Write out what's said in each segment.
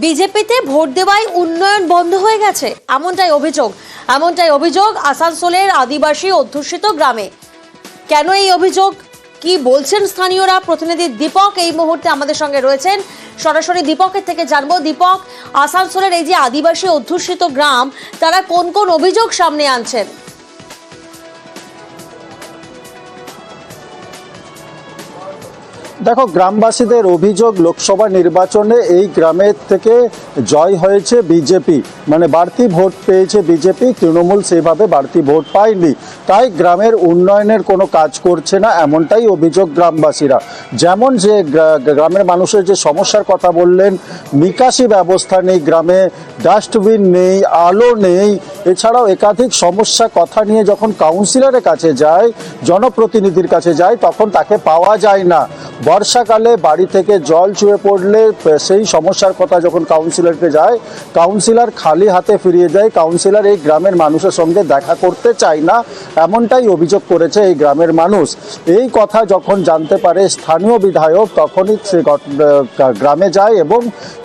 বিজেপিতে ভোট দেওয়ায় উন্নয়ন বন্ধ হয়ে গেছে, এমনটাই অভিযোগ আসানসোলের আদিবাসী অধ্যুষিত গ্রামে। কেন এই অভিযোগ, কি বলছেন স্থানীয়রা? প্রতিনিধি দীপক এই মুহূর্তে আমাদের সঙ্গে রয়েছেন, সরাসরি দীপকের থেকে জানবো। দীপক, আসানসোলের এই যে আদিবাসী অধ্যুষিত গ্রাম, তারা কোন কোন অভিযোগ সামনে আনছেন? দেখো, গ্রামবাসীদের অভিযোগ লোকসভা নির্বাচনে এই গ্রামের থেকে জয় হয়েছে বিজেপি, মানে বাড়তি ভোট পেয়েছে বিজেপি, তৃণমূল সেভাবে বাড়তি ভোট পায়নি, তাই গ্রামের উন্নয়নের কোনো কাজ করছে না, এমনটাই অভিযোগ গ্রামবাসীরা। যেমন যে গ্রামের মানুষের যে সমস্যার কথা বললেন, নিকাশি ব্যবস্থা নেই গ্রামে, ডাস্টবিন নেই, আলো নেই, এছাড়াও একাধিক সমস্যা কথা নিয়ে যখন কাউন্সিলরের কাছে যায়, জনপ্রতিনিধির কাছে যায়, তখন তাকে পাওয়া যায় না। বর্ষাকালে বাড়ি থেকে জল চুয়ে পড়লে সেই সমস্যার কথা যখন কাউন্সিলরকে যায়, কাউন্সিলর খালি হাতে ফিরিয়ে দেয়। কাউন্সিলর এই গ্রামের মানুষের সঙ্গে দেখা করতে চায় না, এমনটাই অভিযোগ করেছে এই গ্রামের মানুষ। এই কথা যখন জানতে পারে স্থানীয় বিধায়ক, তখনই সে গ্রামে যায় এবং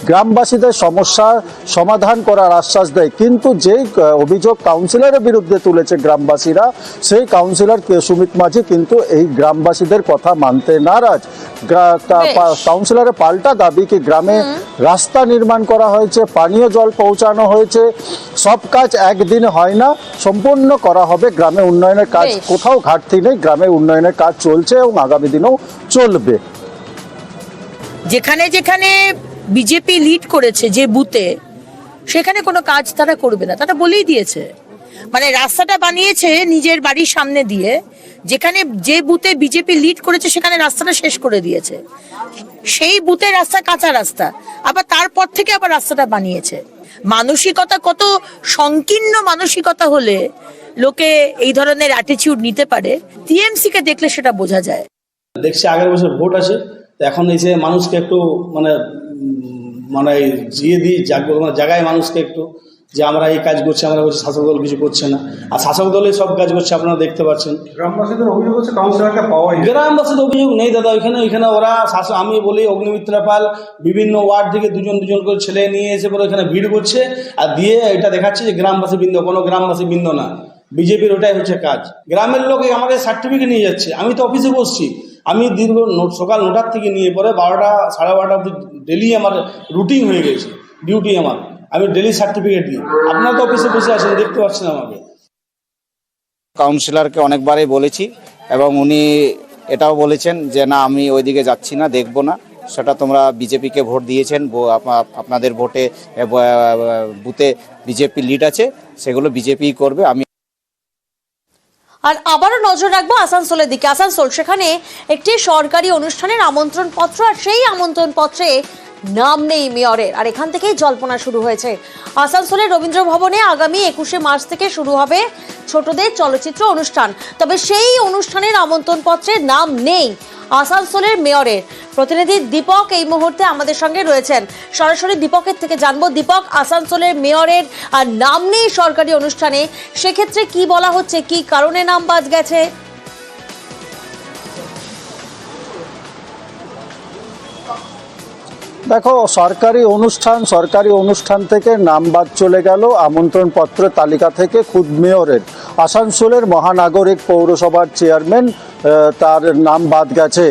গ্রামবাসীদের সমস্যা সমাধান করার আশ্বাস দেয়। কিন্তু যেই অভিযোগ কাউন্সিলরের বিরুদ্ধে তুলেছে গ্রামবাসীরা, সেই কাউন্সিলর সুমিত মাঝি কিন্তু এই গ্রামবাসীদের কথা মানতে নারাজ। কাউন্সিলরের পাল্টা দাবি কি গ্রামে রাস্তা নির্মাণ করা হয়েছে, পানীয় জল পৌঁছানো হয়েছে, সব কাজ একদিনে হয় না, সম্পূর্ণ করা হবে। গ্রামে উন্নয়নের কাজ কোথাও ঘাটতি নেই, গ্রামে উন্নয়নের কাজ চলছে এবং আগামী দিনেও চলবে। যেখানে যেখানে বিজেপি লিড করেছে যে বুথে, সেখানে কোনো কাজ তারা করবে না, তারা বলেই দিয়েছে। মানে রাস্তাটা বানিয়েছে নিজের বাড়ির সামনে দিয়ে, যেখানে যে বুথে বিজেপি লিড করেছে সেখানে রাস্তাটা শেষ করে দিয়েছে। সেই বুথের রাস্তা কাঁচা রাস্তা, আবার তারপর থেকে আবার রাস্তাটা বানিয়েছে। মানসিকতা কত সংকীর্ণ মানসিকতা হলে লোকে এই ধরনের অ্যাটিটিউড নিতে পারে, টিএমসি কে দেখলে সেটা বোঝা যায়। দেখছি আগের বছর ভোট আছে, এখন এসে মানুষকে একটু মানে মানে জিয়ে দিই জায়গায় মানুষকে একটু যে আমরা এই কাজ করছি, আমরা বলছি শাসক দল কিছু করছে না, আর শাসক দলে সব কাজ করছে, আপনারা দেখতে পাচ্ছেন। গ্রামবাসীদের অভিযোগ হচ্ছে কাউন্সিলরকে পাওয়া যায়। গ্রামবাসীদের অভিযোগ নেই দাদা, ওইখানে ওরা আমি বলি অগ্নিমিত্রা পাল বিভিন্ন ওয়ার্ড থেকে দুজন করে ছেলে নিয়ে এসে পরে ওইখানে ভিড় করছে আর দিয়ে এটা দেখাচ্ছে যে গ্রামবাসী বৃন্দ, কোনো গ্রামবাসী বৃন্দ না, বিজেপির ওটাই হচ্ছে কাজ। গ্রামের লোক আমাদের সার্টিফিকেট নিয়ে যাচ্ছে, আমি তো অফিসে বসছি, আমি দীর্ঘ সকাল 9টার থেকে নিয়ে পরে 12টা 12:30 অবধি ডেলি আমার রুটিন হয়ে গেছে, ডিউটি আমার, আমি ডেলি সার্টিফিকেট দিই। আপনারা তো অফিসে বসে আছেন, দেখতে পাচ্ছেন আমাকে। কাউন্সিলরকে অনেকবারই বলেছি এবং উনি এটাও বলেছেন যে না, আমি ওইদিকে যাচ্ছি না, দেখবো না, সেটা তোমরা বিজেপিকে ভোট দিয়েছেন, আপনাদের ভোটে বুথে বিজেপি লিড আছে, সেগুলো বিজেপি করবে। আমি আর আবারও নজর রাখবো আসানসোলের দিকে। আসানসোল, সেখানে একটি সরকারি অনুষ্ঠানের আমন্ত্রণ পত্র, আর সেই আমন্ত্রণ পত্রে নাম নেই মেয়রের। আর এখান থেকেই জল্পনা শুরু হয়েছে। আসানসোলের রবীন্দ্র ভবনে আগামী 21শে মার্চ থেকে শুরু হবে ছোটদের চলচ্চিত্র অনুষ্ঠান, তবে সেই অনুষ্ঠানের আমন্ত্রণ পত্রে নাম নেই আসানসোলের মেয়রের। প্রতিনিধি দীপক এই মুহূর্তে আমাদের সঙ্গে রয়েছেন, সরাসরি দীপকের থেকে জানবো। দীপক, আসানসোলের মেয়রের আর নাম নেই সরকারি অনুষ্ঠানে, সেক্ষেত্রে কি বলা হচ্ছে, কি কারণে নাম বাদ গেছে? দেখো, সরকারি অনুষ্ঠান থেকে নাম বাদ চলে গেল আমন্ত্রণ পত্রের তালিকা থেকে খুদ মেয়রের। আসানসোলের মহানাগরিক পৌরসভার চেয়ারম্যান, তার নাম বাদ গেছে।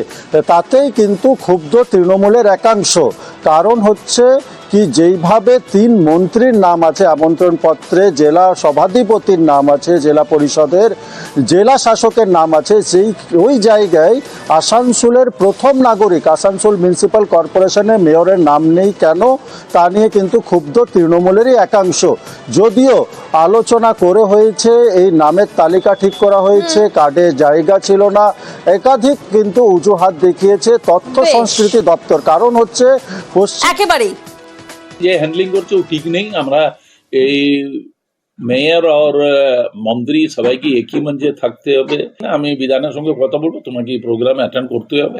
তাতেই কিন্তু ক্ষুব্ধ তৃণমূলের একাংশ। কারণ হচ্ছে কি, যেইভাবে 3 মন্ত্রীর নাম আছে আমন্ত্রণ পত্রে, জেলা সভাধিপতির নাম আছে জেলা পরিষদের, জেলা শাসকের নাম আছে, ওই জায়গায় আসানসোলের প্রথম নাগরিক, আসানসোল মিউনিসিপ্যাল কর্পোরেশনের মেয়রের নাম নেই কেন, তা নিয়ে কিন্তু ক্ষুব্ধ তৃণমূলেরই একাংশ। যদিও আলোচনা করে হয়েছে, এই নামের তালিকা ঠিক করা হয়েছে, কার্ডে জায়গা ছিল না, একাধিক কিন্তু অজুহাত দেখিয়েছে তথ্য সংস্কৃতি দপ্তর। কারণ হচ্ছে একেবারেই যে হ্যান্ডলিং করছে ও ঠিক নেই। আমরা এই মেয়র আর মন্ত্রী সবাইকে একই মঞ্চে থাকতে হবে। আমি বিধানের সঙ্গে কথা বলবো, তোমাকে এই প্রোগ্রামে অ্যাটেন্ড করতে হবে।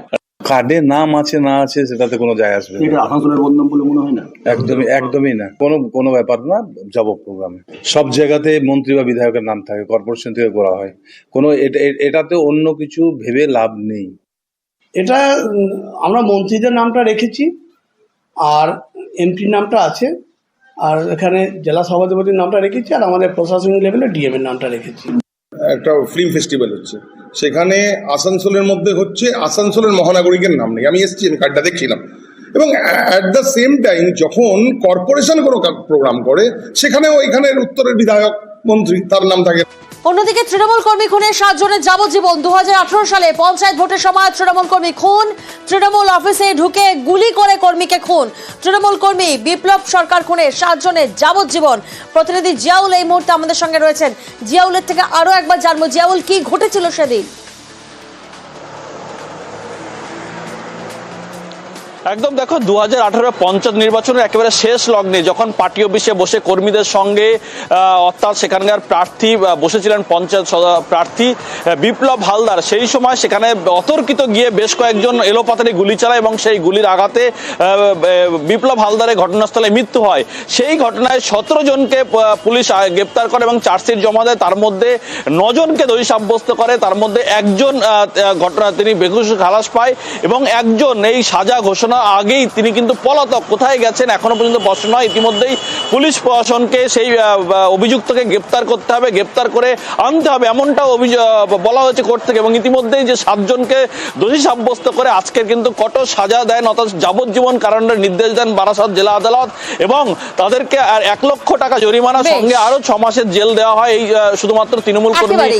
কার্ডে নাম আছে না আছে সেটাতে কোনো যায় আসবে না। এটা আসানসোলের বদনাম বলে মনে হয় না, একদমই না, কোনো ব্যাপার না। যাব প্রোগ্রামে সব জায়গাতে মন্ত্রী বা বিধায়কের নাম থাকে, কর্পোরেশন থেকে করা হয়, কোনো এটাতে অন্য কিছু ভেবে লাভ নেই। এটা আমরা মন্ত্রীদের নামটা রেখেছি, আর এমপির নামটা আছে, আর এখানে জেলা সভাধিপতির নামটা রেখেছি, আর আমাদের প্রশাসনিক লেভেলে ডিএম এর নামটা রেখেছি। একটা ফিল্ম ফেস্টিভ্যাল হচ্ছে, সেখানে আসানসোলের মধ্যে হচ্ছে, আসানসোলের মহানাগরিকের নাম নেই। আমি এসেছি, আমি কার্ডটা দেখছিলাম। এবং অ্যাট দ্য সেম টাইম যখন কর্পোরেশন কোনো প্রোগ্রাম করে, সেখানেও এখানের উত্তরের বিধায়ক মন্ত্রী তার নাম থাকে। অন্যদিকে তৃণমূল কর্মী খুনের 7 জনের যাবজ্জীবন। 2018 সালে পঞ্চায়েত ভোটের সময় তৃণমূল কর্মী খুন, তৃণমূল অফিসে ঢুকে গুলি করে কর্মীকে খুন। তৃণমূল কর্মী বিপ্লব সরকার খুনের 7 জনের যাবজ্জীবন। প্রতিনিধি জিয়াউল এই মুহূর্তে আমাদের সঙ্গে রয়েছেন। জিয়াউলের থেকে আরো একবার জানবো, জিয়াউল, কি ঘটেছিল সেদিন? একদম দেখো, 2018 পঞ্চায়েত নির্বাচনের একেবারে শেষ লগ্নে যখন পার্টি অফিসে বসে কর্মীদের সঙ্গে অর্থাৎ সেখানকার প্রার্থী বসেছিলেন, পঞ্চায়েত প্রার্থী বিপ্লব হালদার, সেই সময় সেখানে অতর্কিত গিয়ে বেশ কয়েকজন এলোপাতাড়ি গুলি চালায় এবং সেই গুলির আঘাতে বিপ্লব হালদারের ঘটনাস্থলে মৃত্যু হয়। সেই ঘটনায় 17 জনকে পুলিশ গ্রেপ্তার করে এবং চার্জশিট জমা দেয়। তার মধ্যে 9 জনকে দোষী সাব্যস্ত করে। তার মধ্যে একজন ঘটনা তিনি বেঘুশ খালাস পায় এবং একজন এই সাজা ঘোষণা আগেই তিনি কিন্তু পলাতক। কোথায় গেছেন এখনো পর্যন্ত স্পষ্ট নয়। ইতিমধ্যেই পুলিশ প্রশাসনকে সেই অভিযুক্তকে গ্রেপ্তার করতে হবে, গ্রেপ্তার করে আনতে হবে, এমনটাও বলা হয়েছে কোর্ট থেকে। এবং ইতিমধ্যেই যে 7 জনকে দোষী সাব্যস্ত করে আজকের কিন্তু কঠোর সাজা দেন, অর্থাৎ যাবজ্জীবন কারাদণ্ডের নির্দেশ দেন বারাসত জেলা আদালত এবং তাদেরকে আর 1 লক্ষ টাকা জরিমানা সঙ্গে আরো 6 মাসের জেল দেওয়া হয় এই শুধুমাত্র তৃণমূল কর্মী।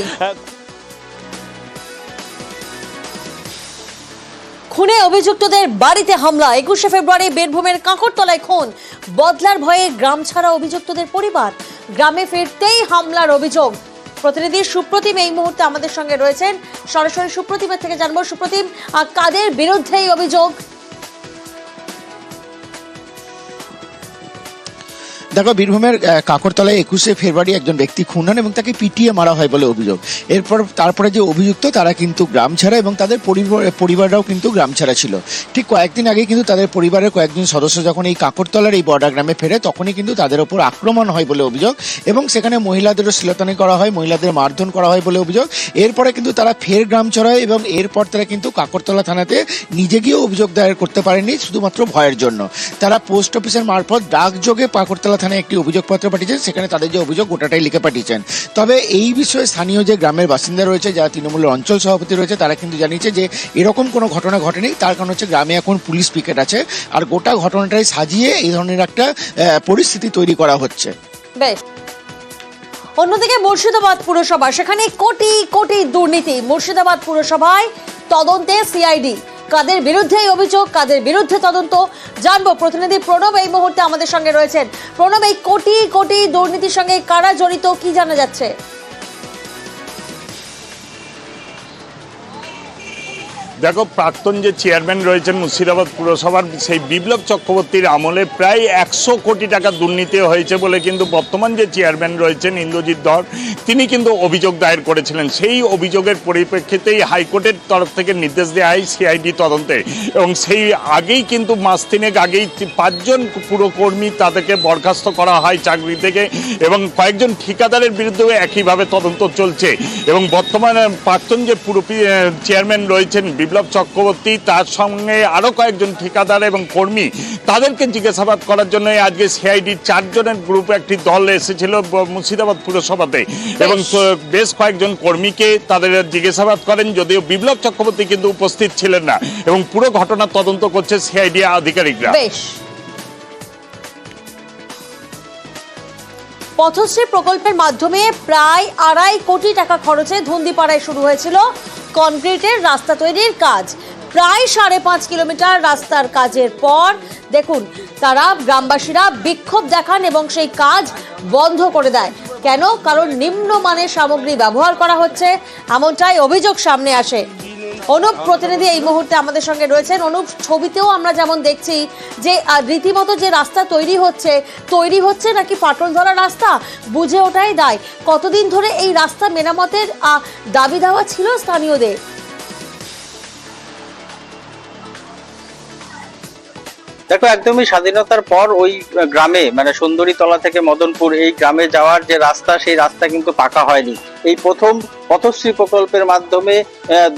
খুনে অভিযুক্তদের বাড়িতে হামলা। 21শে ফেব্রুয়ারি বীরভূমের কাঁকরতলায় খুন। বদলার ভয়ে গ্রাম ছাড়া অভিযুক্তদের পরিবার। গ্রামে ফিরতেই হামলার অভিযোগ। প্রতিনিধি সুপ্রতিম এই মুহূর্তে আমাদের সঙ্গে রয়েছেন। সরাসরি সুপ্রতিমের থেকে জানবো, সুপ্রতিম, কাদের বিরুদ্ধে এই অভিযোগ? দেখো, বীরভূমের কাকরতলায় 21শে ফেব্রুয়ারি একজন ব্যক্তি খুন হন এবং তাকে পিটিয়ে মারা হয় বলে অভিযোগ। তারপরে যে অভিযুক্ত তারা কিন্তু গ্রাম ছাড়া এবং তাদের পরিবাররাও কিন্তু গ্রাম ছাড়া ছিল। ঠিক কয়েকদিন আগে কিন্তু তাদের পরিবারের কয়েকজন সদস্য যখন এই কাকরতলার এই বর্ডার গ্রামে ফেরে, তখনই কিন্তু তাদের ওপর আক্রমণ হয় বলে অভিযোগ এবং সেখানে মহিলাদেরও শ্লীলতাহানি করা হয়, মহিলাদের মারধর করা হয় বলে অভিযোগ। এরপরে কিন্তু তারা ফের গ্রাম ছাড়ায় এবং এরপর তারা কিন্তু কাকরতলা থানাতে নিজে গিয়ে অভিযোগ দায়ের করতে পারেনি শুধুমাত্র ভয়ের জন্য। তারা পোস্ট অফিসের মারফত ডাকযোগে কাকরতলা থানায় একটি অভিযোগপত্র পাঠিয়েছেন, সেখানে তাদের যে অভিযোগ গোটাটাই লিখে পাঠিয়েছেন। তবে এই বিষয়ে স্থানীয় যে গ্রামের বাসিন্দা রয়েছে, যারা তৃণমূলের অঞ্চল সভাপতি রয়েছে, তারা কিন্তু জানিয়েছে যে এরকম কোনো ঘটনা ঘটেনি। তার কারণ হচ্ছে গ্রামে এখন পুলিশ পিকেট আছে আর গোটা ঘটনাটাই সাজিয়ে এই ধরনের একটা পরিস্থিতি তৈরি করা হচ্ছে। বেশ। অন্যদিকে মুর্শিদাবাদ পুরসভা, সেখানে কোটি কোটি দুর্নীতি। মুর্শিদাবাদ পুরসভায় তদন্তে সিআইডি। কাদের বিরুদ্ধে এই অভিযোগ, কাদের বিরুদ্ধে তদন্ত, জানবো। প্রতিনিধি প্রণব এই মুহূর্তে আমাদের সঙ্গে রয়েছেন। প্রণব, এই কোটি কোটি দুর্নীতির সঙ্গে কারা জড়িত, কি জানা যাচ্ছে? দেখো, প্রাক্তন যে চেয়ারম্যান রয়েছেন মুর্শিদাবাদ পুরসভার, সেই বিপ্লব চক্রবর্তীর আমলে প্রায় 100 কোটি টাকা দুর্নীতি হয়েছে বলে কিন্তু বর্তমান যে চেয়ারম্যান রয়েছেন ইন্দ্রজিৎ ধর, তিনি কিন্তু অভিযোগ দায়ের করেছিলেন। সেই অভিযোগের পরিপ্রেক্ষিতেই হাইকোর্টের তরফ থেকে নির্দেশ দেওয়া হয় সিআইডি তদন্তে এবং সেই আগেই কিন্তু মাস 3 আগেই 5 জন পুরকর্মী তাদেরকে বরখাস্ত করা হয় চাকরি থেকে এবং কয়েকজন ঠিকাদারের বিরুদ্ধেও একইভাবে তদন্ত চলছে। এবং বর্তমানে প্রাক্তন যে পুরো চেয়ারম্যান রয়েছেন বিপ্লব চক্রবর্তী, তার সঙ্গে আরো কয়েকজন ঠিকাদার এবং কর্মী, তাদেরকে জিজ্ঞাসাবাদ করার জন্য আজকে সিআইডির 4 জনের গ্রুপে একটি দল এসেছিল মুর্শিদাবাদ পুরসভাতে এবং বেশ কয়েকজন কর্মীকে তাদের জিজ্ঞাসাবাদ করেন, যদিও বিপ্লব চক্রবর্তী কিন্তু উপস্থিত ছিলেন না এবং পুরো ঘটনার তদন্ত করছে সিআইডি আধিকারিকরা। পথশ্রী প্রকল্পের মাধ্যমে প্রায় 2.5 কোটি টাকা খরচে ধুন্দিপাড়ায় শুরু হয়েছিল কনক্রিটের রাস্তা তৈরির কাজ। প্রায় 5.5 কিলোমিটার রাস্তার কাজের পর দেখুন তারা গ্রামবাসীরা বিক্ষোভ দেখান এবং সেই কাজ বন্ধ করে দেয়। কেন? কারণ নিম্নমানের সামগ্রী ব্যবহার করা হচ্ছে, এমনটাই অভিযোগ সামনে আসে। অনুপ প্রতিনিধি এই মুহূর্তে আমাদের সঙ্গে রয়েছেন। অনুপ, ছবিতেও আমরা যেমন দেখছি যে রীতিমতো যে রাস্তা তৈরি হচ্ছে নাকি ফাটল ধরা রাস্তা, বুঝে ওঠাই দায়। কতদিন ধরে এই রাস্তা মেরামতের দাবি দেওয়া ছিল স্থানীয়দের? দেখো, একদমই স্বাধীনতার পর ওই গ্রামে মানে সুন্দরীতলা থেকে মদনপুর এই গ্রামে যাওয়ার যে রাস্তা, সেই রাস্তা কিন্তু পাকা হয়নি। এই প্রথম পথশ্রী প্রকল্পের মাধ্যমে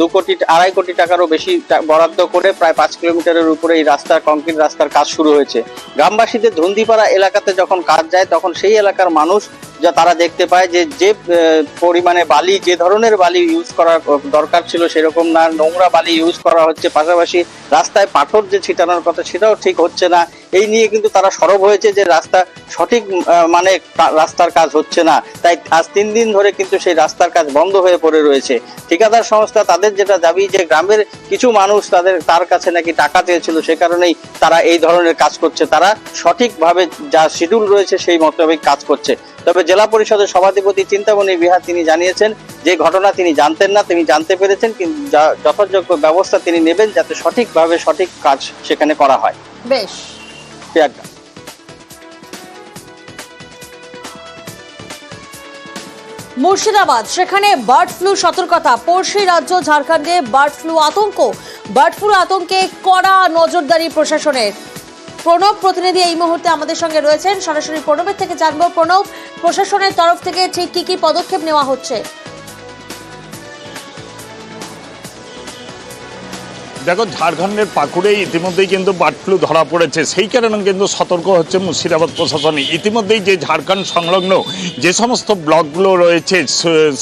2.5 কোটি টাকারও বেশি বরাদ্দ করে প্রায় 5 কিলোমিটারের উপরে এই রাস্তার কংক্রিট রাস্তার কাজ শুরু হয়েছে। গ্রামবাসীদের ধুন্দিপাড়া এলাকাতে যখন কাজ যায় তখন সেই এলাকার মানুষ যা তারা দেখতে পায় যে পরিমাণে বালি, যে ধরনের বালি ইউজ করা দরকার ছিল সেরকম না, নোংরা বালি ইউজ করা হচ্ছে, পাশাপাশি রাস্তায় পাথর যে ছিটানোর কথা সেটাও ঠিক হচ্ছে না। এই নিয়ে কিন্তু তারা সরব হয়েছে যে রাস্তা সঠিক মানে রাস্তার কাজ হচ্ছে না, তাই আজ 3 দিন ধরে কিন্তু সেই রাস্তার কাজ বন্ধ হয়ে পড়ে রয়েছে। ঠিকাদার সংস্থা তাদের যেটা দাবি যে গ্রামের কিছু মানুষ তার কাছে নাকি টাকা চেয়েছিল, সে কারণেই তারা এই ধরনের কাজ করছে। তারা সঠিকভাবে যা শিডিউল রয়েছে সেই মোতাবেক কাজ করছে। তবে জেলা পরিষদের সভাধিপতি চিন্তামণি বিহার তিনি জানিয়েছেন যে ঘটনা তিনি জানতেন না, তিনি জানতে পেরেছেন, কিন্তু যথাযোগ্য ব্যবস্থা তিনি নেবেন যাতে সঠিকভাবে সঠিক কাজ সেখানে করা হয়। বেশ, মুর্শিদাবাদ, সেখানে বার্ড ফ্লু সতর্কতা। পড়শি রাজ্য ঝাড়খণ্ডে বার্ড ফ্লু আতঙ্কে কড়া নজরদারি প্রশাসনের। প্রণব প্রতিনিধি এই মুহূর্তে আমাদের সঙ্গে রয়েছেন, সরাসরি প্রণবের থেকে জানবো। প্রণব, প্রশাসনের তরফ থেকে ঠিক কি পদক্ষেপ নেওয়া হচ্ছে? দেখো, ঝাড়খণ্ডের পাকুড়ে ইতিমধ্যেই কিন্তু বার্ড ফ্লু ধরা পড়েছে, সেই কারণে কিন্তু সতর্ক হচ্ছে মুর্শিদাবাদ প্রশাসন। ইতিমধ্যেই যে ঝাড়খণ্ড সংলগ্ন যে সমস্ত ব্লকগুলো রয়েছে,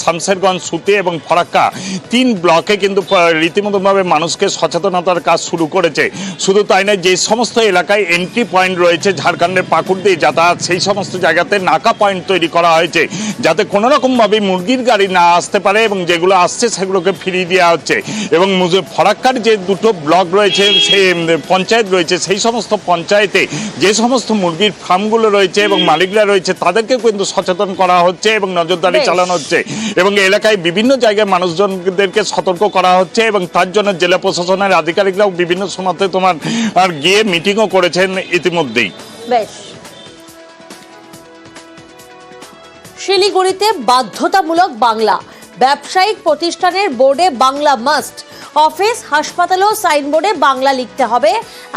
শামশেরগঞ্জ, সুতে এবং ফরাক্কা, 3 ব্লকে কিন্তু রীতিমতোভাবে মানুষকে সচেতনতার কাজ শুরু করেছে। শুধু তাই নয়, যে সমস্ত এলাকায় এন্ট্রি পয়েন্ট রয়েছে ঝাড়খণ্ডের পাকুড় দিয়ে যাতায়াত, সেই সমস্ত জায়গাতে নাকা পয়েন্ট তৈরি করা হয়েছে যাতে কোনো রকমভাবে মুরগির গাড়ি না আসতে পারে, এবং যেগুলো আসছে সেগুলোকে ফিরিয়ে দেওয়া হচ্ছে। এবং ফরাক্কার যে 2টো ব্লক রয়েছে, সেই পঞ্চায়েত রয়েছে, সেই সমস্ত পঞ্চায়েতে যে সমস্ত মুরগির ফার্মগুলো রয়েছে এবং মালিকরা রয়েছে তাদেরকে কিন্তু সচেতন করা হচ্ছে এবং নজরদারি চালানো হচ্ছে, এবং এলাকায় বিভিন্ন জায়গায় মানুষজনদেরকে সতর্ক করা হচ্ছে। এবং তার জন্য জেলা প্রশাসনের আধিকারিকরাও বিভিন্ন সময়তে গিয়ে মিটিংও করেছেন ইতিমধ্যেই। বেশ, শিলিগুড়িতে বাধ্যতামূলক বাংলা, ব্যবসায়িক প্রতিষ্ঠানের বোর্ডে বাংলা মাস্ট, অফিস হাসপাতালেও সাইনবোর্ডে বাংলা লিখতে হবে,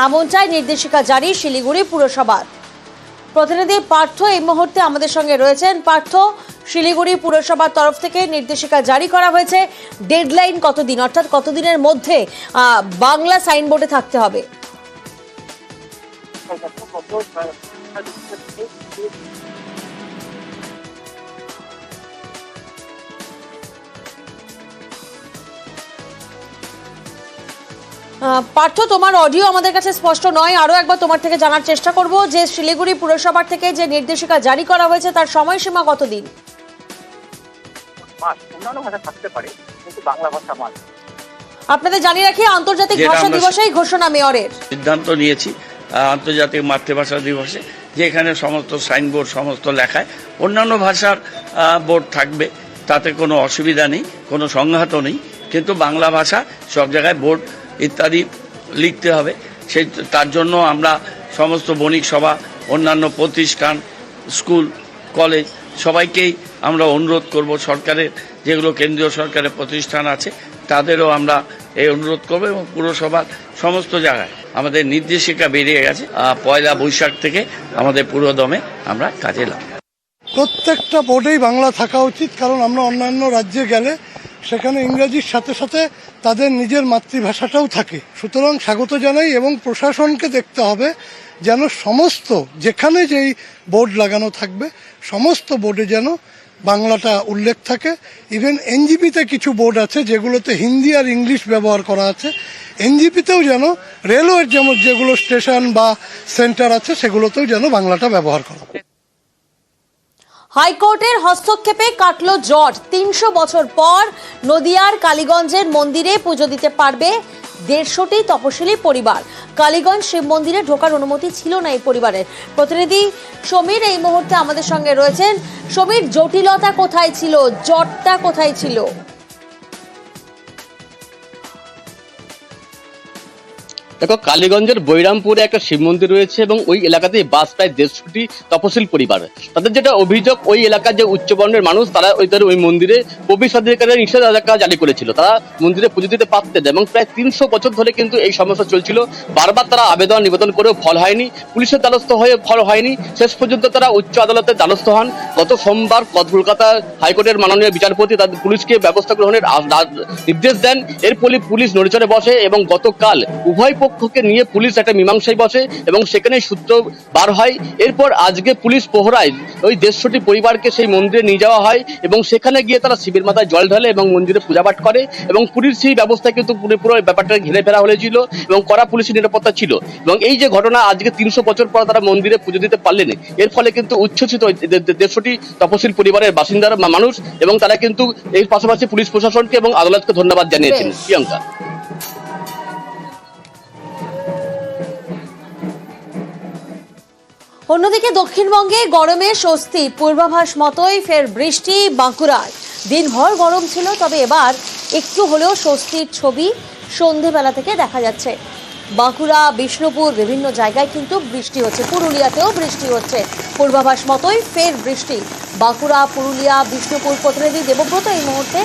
এমনটাই নির্দেশিকা জারি শিলিগুড়ি পুরসভার। প্রতিনিধি পার্থ এই মুহূর্তে আমাদের সঙ্গে রয়েছেন। পার্থ, শিলিগুড়ি পুরসভার তরফ থেকে নির্দেশিকা জারি করা হয়েছে, ডেডলাইন কতদিন, অর্থাৎ কতদিনের মধ্যে বাংলা সাইনবোর্ডে থাকতে হবে? পার্থ, তোমার অডিও আমাদের কাছে স্পষ্ট নয়, আরো একবার তোমার থেকে জানার চেষ্টা করব যে শিলিগুড়ি পুরসভার থেকে যে নির্দেশিকা জারি করা হয়েছে তার সময়সীমা কতদিন? আপনাদের জানিয়ে রাখি, আন্তর্জাতিক ভাষা দিবসেই ঘোষণা মেয়রের। সিদ্ধান্ত নিয়েছি আন্তর্জাতিক মাতৃভাষা দিবসে যে এখানে সমস্ত সাইনবোর্ড, সমস্ত লেখায় অন্যান্য ভাষার বোর্ড থাকবে, তাতে কোনো অসুবিধা নেই, কোনো সংঘাতও নেই, কিন্তু বাংলা ভাষা সব জায়গায় বোর্ড ইত্যাদি লিখতে হবে। তার জন্য আমরা সমস্ত বণিক সভা, অন্যান্য প্রতিষ্ঠান, স্কুল, কলেজ সবাইকেই আমরা অনুরোধ করব, সরকারের যেগুলো কেন্দ্রীয় সরকারের প্রতিষ্ঠান আছে তাদেরও আমরা এই অনুরোধ করব, এবং পুরসভার সমস্ত জায়গায় আমাদের নির্দেশিকা বেরিয়ে গেছে। 1 বৈশাখ থেকে আমাদের পুরোদমে আমরা কাজে লাগব। প্রত্যেকটা বোর্ডেই বাংলা থাকা উচিত, কারণ আমরা অন্যান্য রাজ্যে গেলে সেখানে ইংরেজির সাথে সাথে তাদের নিজের মাতৃভাষাটাও থাকে। সুতরাং স্বাগত জানাই, এবং প্রশাসনকে দেখতে হবে যেন সমস্ত যেখানে যেই বোর্ড লাগানো থাকবে সমস্ত বোর্ডে যেন বাংলাটা উল্লেখ থাকে। ইভেন এনজিপিতে কিছু বোর্ড আছে যেগুলোতে হিন্দি আর ইংলিশ ব্যবহার করা আছে, এনজিপিতেও যেন রেলওয়ের যেগুলো স্টেশন বা সেন্টার আছে সেগুলোতেও যেন বাংলাটা ব্যবহার করা। হাইকোর্টের হস্তক্ষেপে কাটলো জট। 300 বছর পর নদিয়ার কালীগঞ্জের মন্দিরে পুজো দিতে পারবে 150টি তপশিলি পরিবার। কালীগঞ্জ শিব মন্দিরে ঢোকার অনুমতি ছিল না এই পরিবারের। প্রতিনিধি সমীর এই মুহূর্তে আমাদের সঙ্গে রয়েছেন। সমীর, জটিলতা কোথায় ছিল, জটটা কোথায় ছিল? দেখো, কালীগঞ্জের বৈরামপুরে একটা শিব মন্দির রয়েছে এবং ওই এলাকাতেই বাস প্রায় 150টি তপশিল পরিবার। তাদের যেটা অভিযোগ, ওই এলাকার যে উচ্চবর্ণের মানুষ তারা ওই মন্দিরে প্রবেশাধিকারের নিষেধাজ্ঞা জারি করেছিল, তারা মন্দিরে পুজো দিতে পারতেন এবং প্রায় 300 বছর ধরে কিন্তু এই সমস্যা চলছিল। বারবার তারা আবেদন নিবেদন করেও ফল হয়নি, পুলিশের দ্বারস্থ হয়ে ফল হয়নি। শেষ পর্যন্ত তারা উচ্চ আদালতের দ্বারস্থ হন। গত সোমবার কলকাতা হাইকোর্টের মাননীয় বিচারপতি তাদের পুলিশকে ব্যবস্থা গ্রহণের নির্দেশ দেন। এর ফলে পুলিশ নড়েচড়ে বসে এবং গতকাল উভয় পক্ষকে নিয়ে পুলিশ একটা মীমাংসায় বসে এবং সেখানে সূত্র বার হয়। এরপর আজকে পুলিশ প্রহরায় ওই 150টি পরিবারকে সেই মন্দিরে নিয়ে যাওয়া হয় এবং সেখানে গিয়ে তারা শিবের মাথায় জল ঢালে এবং মন্দিরে পূজাপাঠ করে এবং পুলিশ সেই ব্যবস্থা কিন্তু পুরো ব্যাপারটা ঘিরে ফেরা হয়েছিল এবং কড়া পুলিশের নিরাপত্তা ছিল। এবং এই যে ঘটনা, আজকে 300 বছর পর তারা মন্দিরে পুজো দিতে পারলেন, এর ফলে কিন্তু উচ্ছ্বসিত 150টি তপশিল পরিবারের বাসিন্দার মানুষ এবং তারা কিন্তু এর পাশাপাশি পুলিশ প্রশাসনকে এবং আদালতকে ধন্যবাদ জানিয়েছেন। প্রিয়াঙ্কা। অন্যদিকে দক্ষিণবঙ্গে গরমে স্বস্তি, পূর্বাভাস মতোই ফের বৃষ্টি বাঁকুড়ায়। দিনভর গরম ছিল, তবে এবার একটু হলেও স্বস্তির ছবি সন্ধেবেলা থেকে দেখা যাচ্ছে। বাঁকুড়া, বিষ্ণুপুর বিভিন্ন জায়গায় কিন্তু বৃষ্টি হচ্ছে, পুরুলিয়াতেও বৃষ্টি হচ্ছে। পূর্বাভাস মতোই ফের বৃষ্টি। বাঁকুড়া, পুরুলিয়া, বিষ্ণুপুর প্রতিনিধি দেবব্রত এই মুহূর্তে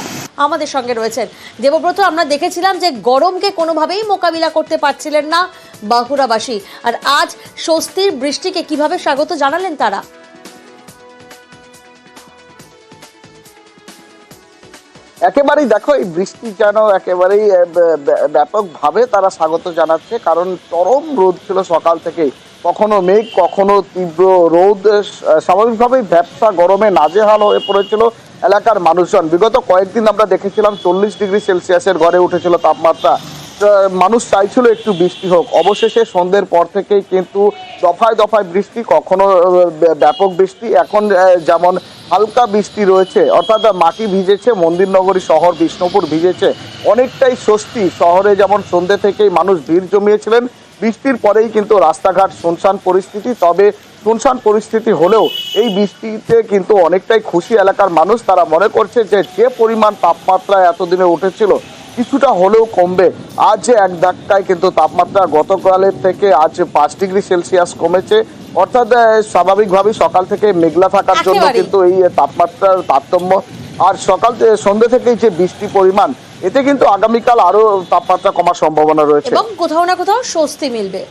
আমাদের সঙ্গে রয়েছেন। দেবব্রত, আমরা দেখেছিলাম যে গরমকে কোনোভাবেই মোকাবিলা করতে পারছিলেন না বাঁকুড়াবাসী, আর আজ স্বস্তির বৃষ্টিকে কিভাবে স্বাগত জানালেন তারা? একেবারেই দেখো, এই বৃষ্টি যেন একেবারেই ব্যাপকভাবে তারা স্বাগত জানাচ্ছে, কারণ চরম রোদ ছিল সকাল থেকেই, কখনো মেঘ কখনো তীব্র রোদ। স্বাভাবিকভাবেই ব্যবসা গরমে নাজেহাল হয়ে পড়েছিল এলাকার মানুষজন। বিগত কয়েকদিন আমরা দেখেছিলাম 40 ডিগ্রি সেলসিয়াসের ঘরে উঠেছিল তাপমাত্রা। মানুষ চাইছিল একটু বৃষ্টি হোক। অবশেষে সন্ধ্যের পর থেকেই কিন্তু দফায় দফায় বৃষ্টি, কখনো ব্যাপক বৃষ্টি। এখন যেমন হালকা বৃষ্টি রয়েছে, অর্থাৎ মাটি ভিজেছে, মন্দিরনগরী শহর বিষ্ণুপুর ভিজেছে, অনেকটাই স্বস্তি। শহরে যেমন সন্ধ্যে থেকেই মানুষ ভিড় জমিয়েছিলেন, বৃষ্টির পরেই কিন্তু রাস্তাঘাট শুনশান পরিস্থিতি। তবে শুনশান পরিস্থিতি হলেও এই বৃষ্টিতে কিন্তু অনেকটাই খুশি এলাকার মানুষ। তারা মনে করছে যে পরিমাণ তাপমাত্রা এতদিনে উঠেছিল কিছুটা হলেও কমবে। আজ এক ধাক্কায় কিন্তু তাপমাত্রা গতকালের থেকে আজ 5 ডিগ্রি সেলসিয়াস কমেছে, অর্থাৎ স্বাভাবিকভাবেই সকাল থেকে মেঘলা থাকার জন্য কিন্তু এই তাপমাত্রার তারতম্য। আর সন্ধ্যে থেকেই যে বৃষ্টি পরিমাণ, এতে কিন্তু আগামীকাল আরো তাপমাত্রা কমার সম্ভাবনা রয়েছে এবং কোথাও না কোথাও স্বস্তি মিলবে।